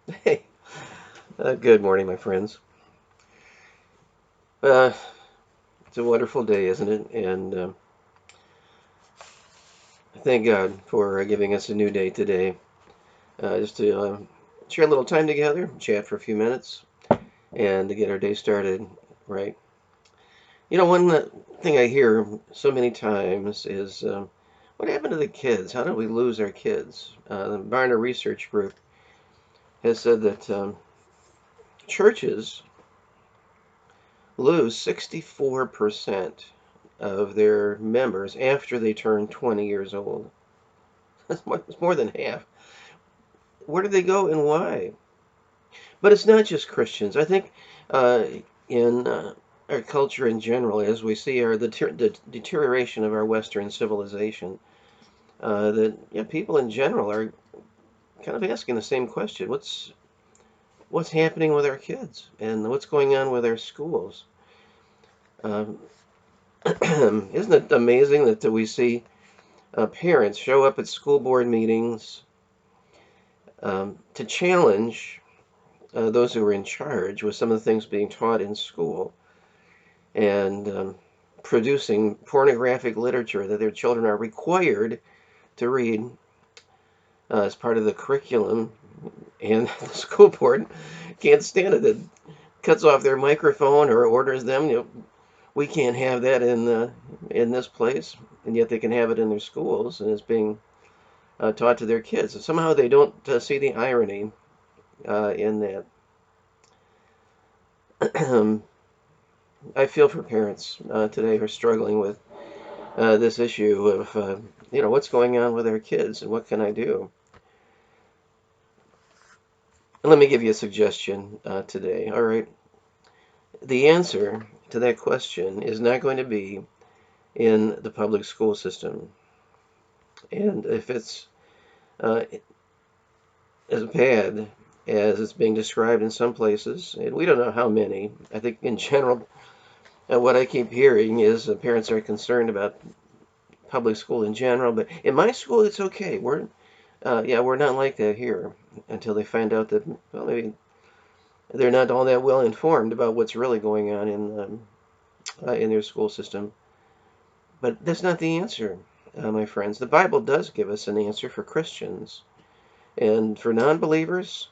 Hey, good morning, my friends. Uh, it's a wonderful day, isn't it? And thank God for giving us a new day today, just to share a little time together, chat for a few minutes, and to get our day started right. One thing I hear so many times is, what happened to the kids? How did we lose our kids? The Barna Research Group has said that churches lose 64% of their members after they turn 20 years old. It's more than half. Where do they go and why? But it's not just Christians. I think uh, in our culture in general, as we see the deterioration of our Western civilization, that people in general are kind of asking the same question: what's happening with our kids, and what's going on with our schools? Um, isn't it amazing that we see parents show up at school board meetings to challenge those who are in charge with some of the things being taught in school and producing pornographic literature that their children are required to read as part of the curriculum, and the school board can't stand it. It cuts off their microphone or orders them. We can't have that in this place, and yet they can have it in their schools, and it's being taught to their kids. And somehow they don't see the irony in that. I feel for parents today who are struggling with this issue of, what's going on with our kids and what can I do? And let me give you a suggestion today. All right. The answer to that question is not going to be in the public school system. And if it's uh, as bad as it's being described in some places, and we don't know how many, I think in general, what I keep hearing is parents are concerned about public school in general, but in my school it's okay. We're not like that here until they find out that, well, maybe they're not all that well informed about what's really going on in their school system. But that's not the answer, my friends. The Bible does give us an answer for Christians, and for non-believers,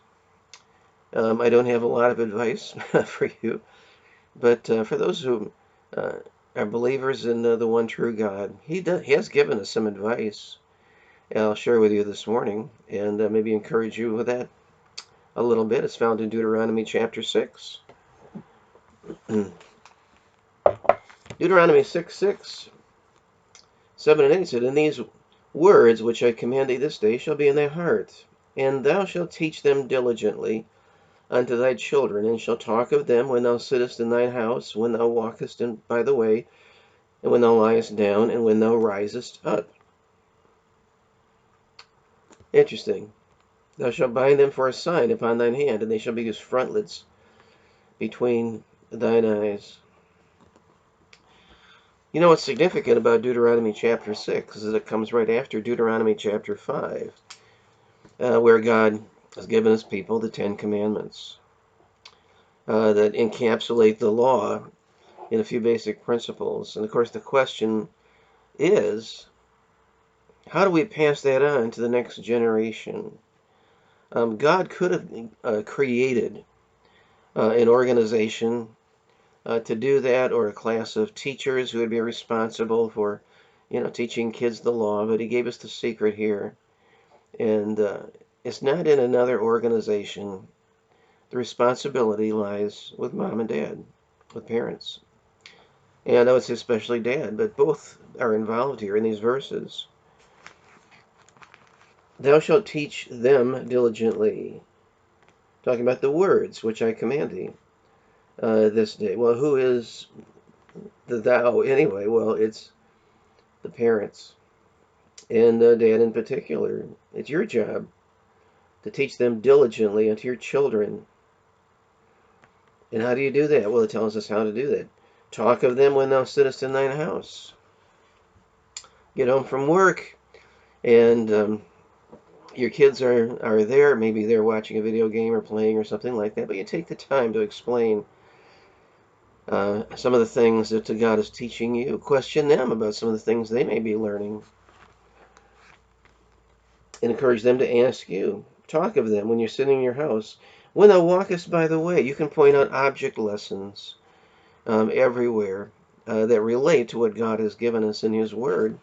I don't have a lot of advice for you. But for those who uh, are believers in the one true God, He has given us some advice. I'll share with you this morning, and maybe encourage you with that a little bit. It's found in Deuteronomy chapter 6. Deuteronomy 6, 7 and 8 said, "And these words which I command thee this day shall be in thy heart, and thou shalt teach them diligently unto thy children, and shalt talk of them when thou sittest in thine house, when thou walkest by the way, and when thou liest down, and when thou risest up." Interesting. "Thou shalt bind them for a sign upon thine hand, and they shall be as frontlets between thine eyes." You know what's significant about Deuteronomy chapter 6 is it comes right after Deuteronomy chapter 5, where God has given his people the Ten Commandments that encapsulate the law in a few basic principles. And of course, the question is, how do we pass that on to the next generation? God could have created an organization to do that, or a class of teachers who would be responsible for, teaching kids the law, but he gave us the secret here. And it's not in another organization. The responsibility lies with mom and dad, with parents. And I know it's especially dad, but both are involved here in these verses. "Thou shalt teach them diligently." Talking about the words which I command thee this day. Well, who is the thou anyway? Well, it's the parents, and dad in particular. It's your job to teach them diligently unto your children. And how do you do that? Well, it tells us how to do that. "Talk of them when thou sittest in thine house." Get home from work and your kids are there, maybe they're watching a video game or playing or something like that, but you take the time to explain some of the things that God is teaching you. Question them about some of the things they may be learning, and encourage them to ask you. Talk of them when you're sitting in your house. When thou walkest by the way, you can point out object lessons everywhere that relate to what God has given us in His Word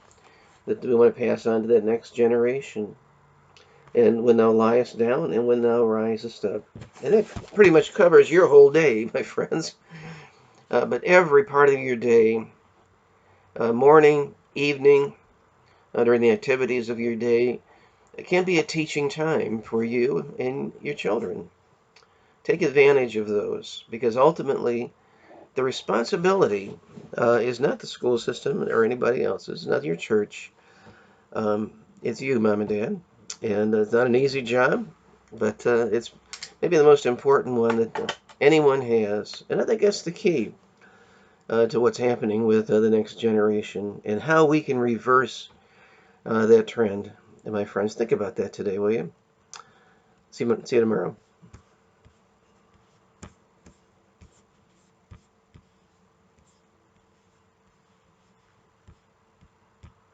that we want to pass on to that next generation. And when thou liest down and when thou risest up. And that pretty much covers your whole day, my friends. But every part of your day, morning, evening, during the activities of your day, it can be a teaching time for you and your children. Take advantage of those, because ultimately the responsibility is not the school system or anybody else's. It's not your church. It's you, Mom and Dad. And it's not an easy job, but it's maybe the most important one that anyone has. And I think that's the key to what's happening with the next generation and how we can reverse that trend. And my friends, think about that today, will you? See you tomorrow.